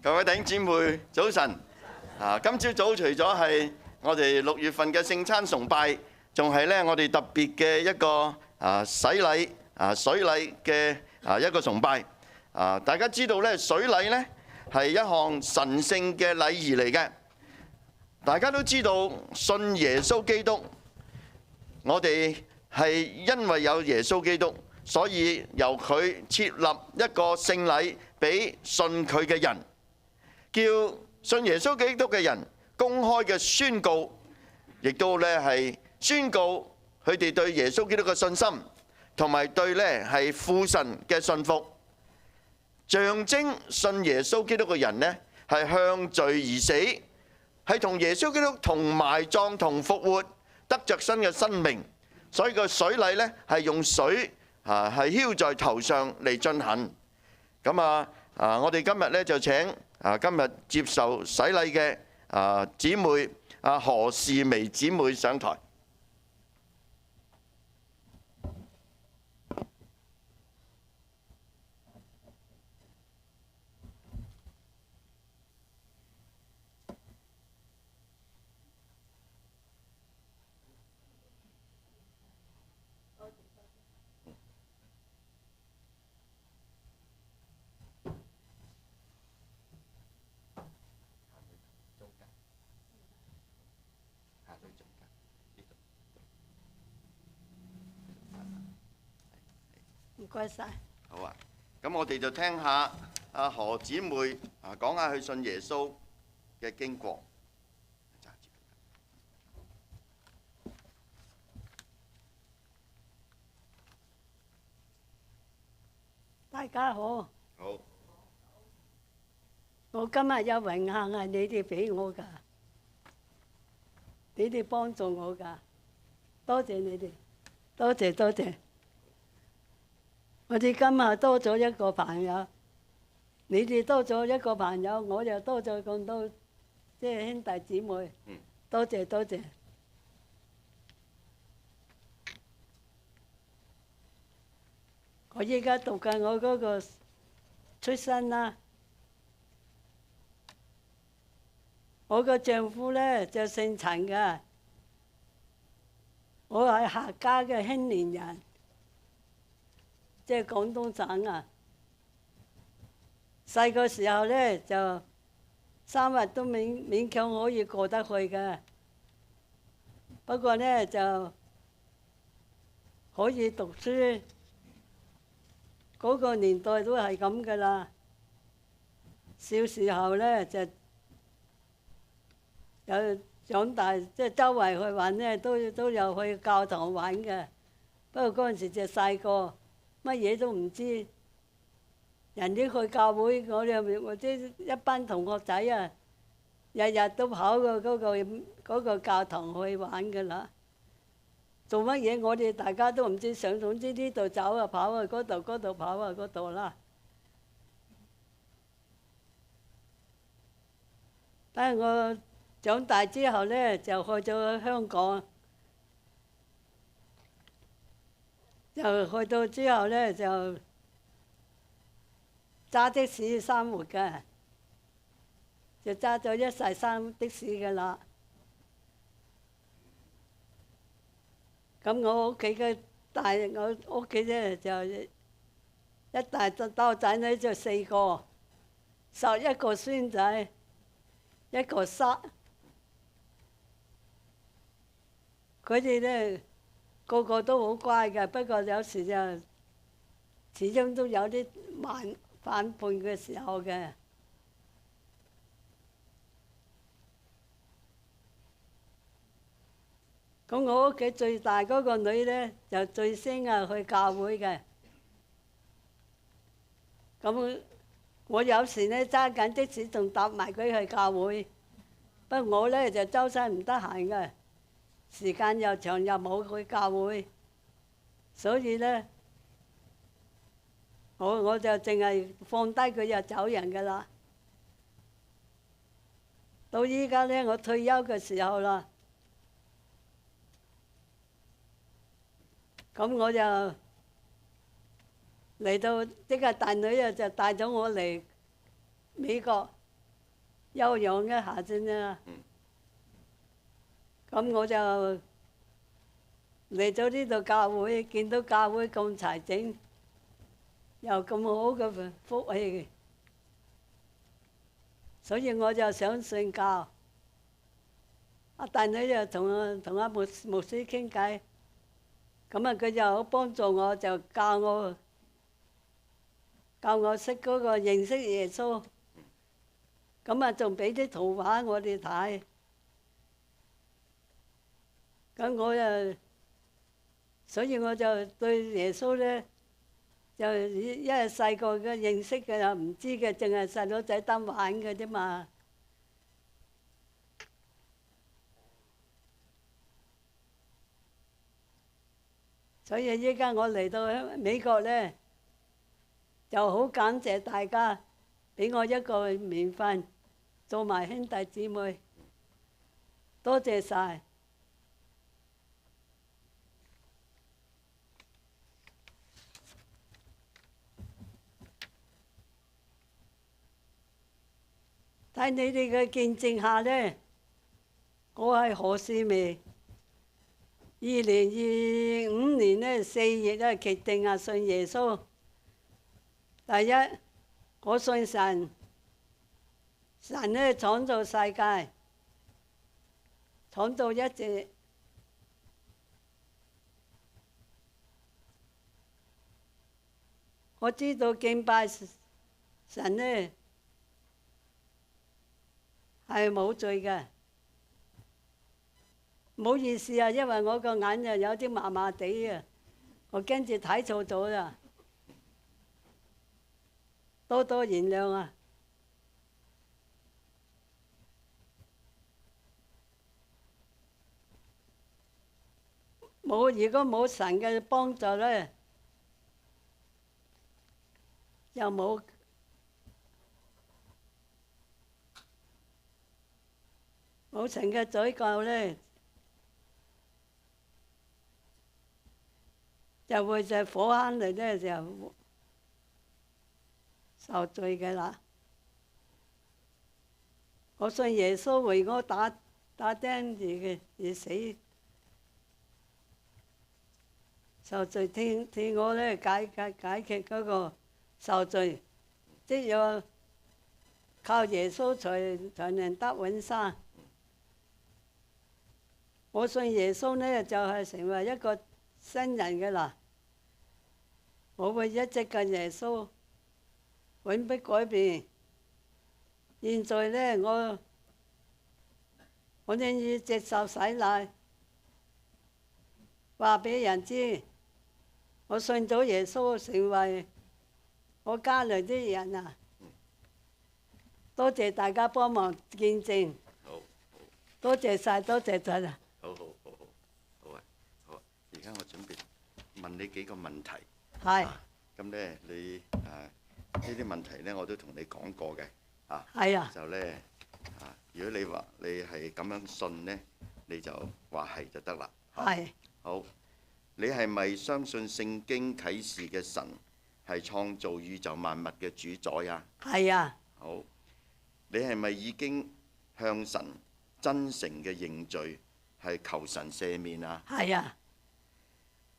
各位弟兄姊妹，早晨！今朝早除咗係我哋6月份嘅聖餐崇拜，仲係咧我哋特別嘅一個洗禮水禮嘅一個崇拜。大家知道咧，水禮咧係一項神聖嘅禮儀嚟嘅。大家都知道信耶穌基督，我哋係因為有耶穌基督，所以由佢設立一個聖禮俾信佢嘅人。叫信耶穌基督嘅人公開嘅宣告，亦都咧係宣告佢哋對耶穌基督嘅信心，同埋對咧係父神嘅信服。象徵信耶穌基督嘅人呢，係向罪而死，係同耶穌基督同埋葬同復活，得着新嘅生命。所以個水禮呢，係用水係澆在頭上嚟進行。咁我哋今日呢，就請今日接受洗禮嘅姊妹何士薇姊妹上台。唔該晒。好啊，咁我哋就聽下何姊妹講下佢信耶穌嘅經過。大家好。好。我今日有榮幸係你哋俾我㗎，你哋幫助我㗎，多謝你哋，多謝多謝。我哋今日多咗一個朋友，你哋多咗一個朋友，我又多咗咁多，即係兄弟姊妹。多謝多謝。我依家讀緊我嗰個出身啦。我個丈夫呢就姓陳㗎，我係客家嘅興年人。即係廣東省啊！細個時候呢，就3日都勉強可以過得去嘅，不過呢，就可以讀書。嗰個年代都係咁噶啦。小時候呢，就有長大，即係周圍去玩呢，都有去教堂玩嘅。不過嗰陣時就細個。乜嘢都唔知，人哋去教會，我哋或者一班同學仔啊，日日都跑過嗰個教堂去玩㗎啦。做乜嘢我哋大家都唔知，總之呢度走啊跑啊，嗰度跑啊嗰度啦。但係我長大之後呢，就去咗香港。就去到之後呢，就揸的士生活嘅，就揸咗一世生的士嘅啦。咁我屋企嘅我屋企呢，就一大兜仔女就4個，11個孫仔，一個侄。佢哋呢，個個都好乖嘅，不過有時就始終都有啲反叛嘅時候嘅。咁我屋企最大嗰個女呢，就最先去教會嘅。咁我有時呢，揸緊的士仲搭埋佢去教會，不過我呢，就周身唔得閒嘅。時間又長又冇去教會，所以呢，我就淨係放低佢就走人㗎啦。到依家呢，我退休嘅時候啦，咁我就嚟到，即係大女啊就帶咗我嚟美國，休養一下先啦。咁我就嚟咗呢度教會，見到教會咁齊整，又咁好嘅福氣，所以我就想信教。阿大女就同阿牧師傾偈，咁啊佢就好幫助我，就教我識嗰個認識耶穌。咁啊仲俾啲圖畫我哋睇。咁所以我就對耶穌咧，就因為細個嘅認識嘅又唔知嘅，淨係細佬仔當玩嘅啫嘛。所以依家我嚟到美國咧，就好感謝大家俾我一個名分，做埋兄弟姊妹，多謝晒。喺你哋嘅見證下呢，我係何士薇。2025年呢4月咧決定信耶穌。第一，我信神，神呢創造世界，創造一切。我知道敬拜神呢係冇罪嘅。唔好意思啊，因為我個眼又有啲麻麻地啊，我驚住睇錯咗啦，多多原諒啊！如果冇神嘅幫助呢，又冇神嘅詛咒呢，就會在火坑裏呢就受罪嘅啦。我信耶穌為我打釘而死，受罪替我呢解決嗰個受罪，即要靠耶穌才能得永生。我信耶穌呢，就係成為一個新人嘅啦。我會一直跟耶穌，永不改變。現在呢，我願意接受洗禮，話俾人知，我信咗耶穌，成為我家裏啲人啊！多謝大家幫忙見證，多謝晒，多謝晒啦！好啊！而家我準備問你幾個問題。係。咁咧，你呢啲問題咧，我都同你講過嘅。係啊。就咧如果你話你係咁樣信咧，你就話係就得啦。係。好，你係咪相信聖經啟示嘅神係創造宇宙萬物嘅主宰啊？係啊。好，你係咪已經向神真誠嘅認罪，係求神赦免啊？係啊。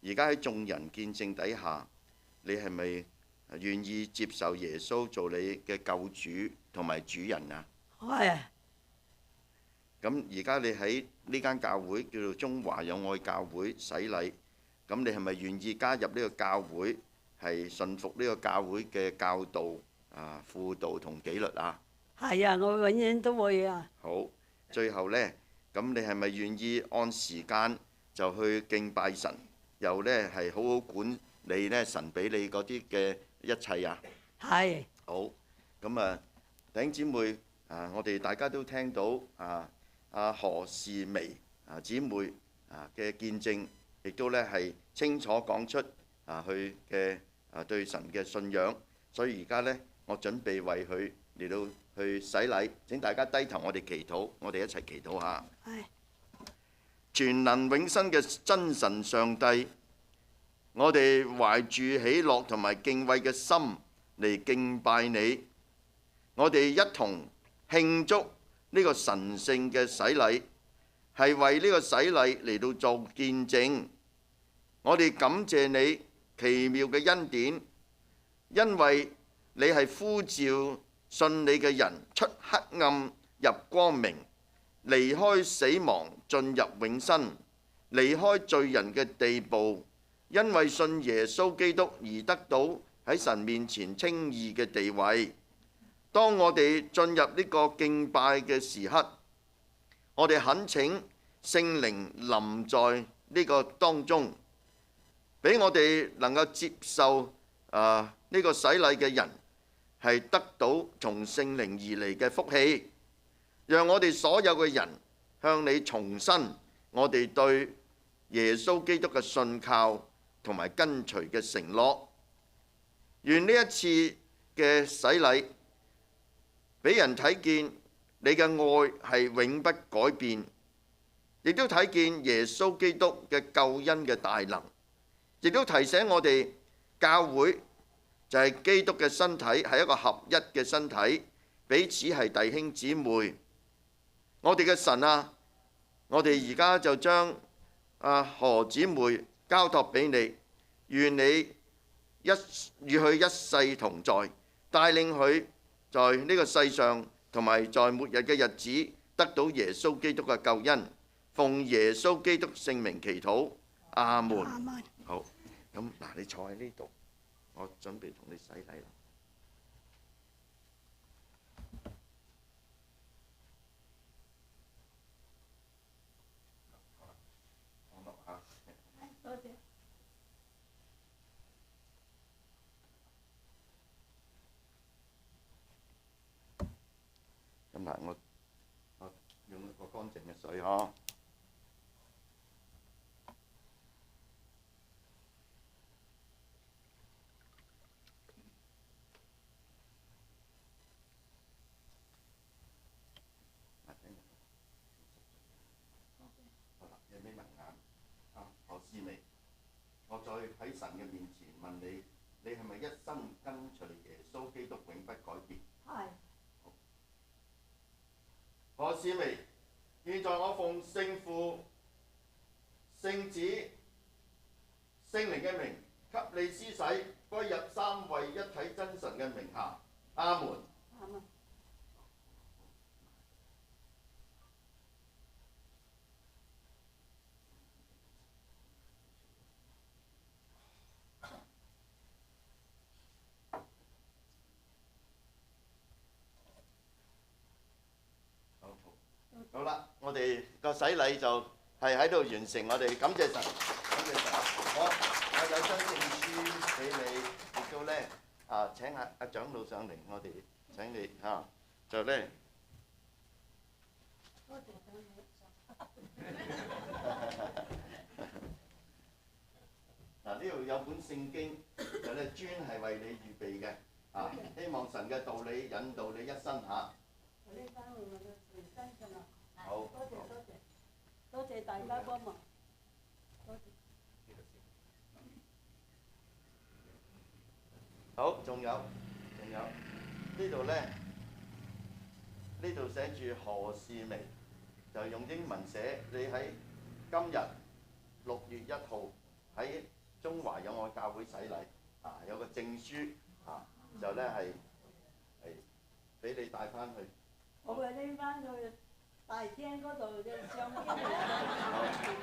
而家喺眾人見證底下，你係咪願意接受耶穌做你嘅救主同埋主人啊？係啊。咁而家你喺呢間教會叫做中華友愛教會洗禮，咁你係咪願意加入呢個教會，係順服呢個教會嘅教導輔導同紀律啊？係啊，我永遠都會啊。好，最後呢，咁你係咪願意按時間就去敬拜神，又呢係好好管理呢神俾你嗰啲嘅一切啊？係。好，咁弟兄姊妹我哋大家都聽到何士薇姊妹嘅見證，亦都呢係清楚講出佢嘅對神嘅信仰，所以而家呢，我準備為佢嚟到去洗禮。請大家低頭，我哋祈禱，我哋一齊祈禱下。係。全能永生嘅真神上帝，我哋懷住喜樂同埋敬畏嘅心嚟敬拜你，我哋一同慶祝呢個神聖嘅洗禮，係為呢個洗禮嚟到做見證。我哋感謝你奇妙嘅恩典，因為你係呼召信你嘅人出黑暗入光明，離開死亡進入永生，離開罪人嘅地步，因為信耶穌基督而得到喺神面前稱義嘅地位。當我哋進入呢個敬拜嘅時刻，我哋懇請聖靈臨在呢個當中，俾我哋能夠接受呢個洗禮嘅人係得到從聖靈而嚟嘅福氣，讓我哋所有嘅人向你重申我哋對耶穌基督嘅信靠同埋跟隨嘅承諾。願呢一次嘅洗禮俾人睇見你嘅愛係永不改變，亦都睇見耶穌基督嘅救恩嘅大能，亦都提醒我哋教會就係基督嘅身體，係一個合一嘅身體，彼此係弟兄姊妹。我哋嘅神啊，我哋而家就將何姊妹交託俾你，願你與佢一世同在，帶領佢在呢個世上同埋在末日嘅日子得到耶穌基督嘅救恩。奉耶穌基督聖名祈禱，阿門。好，咁嗱，你坐喺呢度，我準備同你洗禮啦。多謝。咁嗱，我用一個乾淨嘅水呵。何思薇，我再喺神嘅面前問你，你係咪一生跟隨耶穌基督永不改變？係。何思薇，現在我奉聖父、聖子、聖靈嘅名，給你施洗，歸入三位一體真神嘅名下。阿門。阿門。好啦，我哋個洗禮就係喺度完成，我哋感謝神，感謝神。我有張證書俾你，亦都咧請阿長老上嚟，我哋請你就咧。多謝長老。呢度有本聖經，就咧專係為你預備嘅，希望神嘅道理引導你一生嚇。呢班我哋全身㗎啦。好，多謝多謝，多謝大家幫忙，多謝。好，仲有呢度咧，呢度寫住何士明，就用英文寫。你喺今日6月1號喺中華友愛教會洗禮，有個證書就咧係俾你帶翻去。我會拎翻去大廳嗰度嘅相機嚟。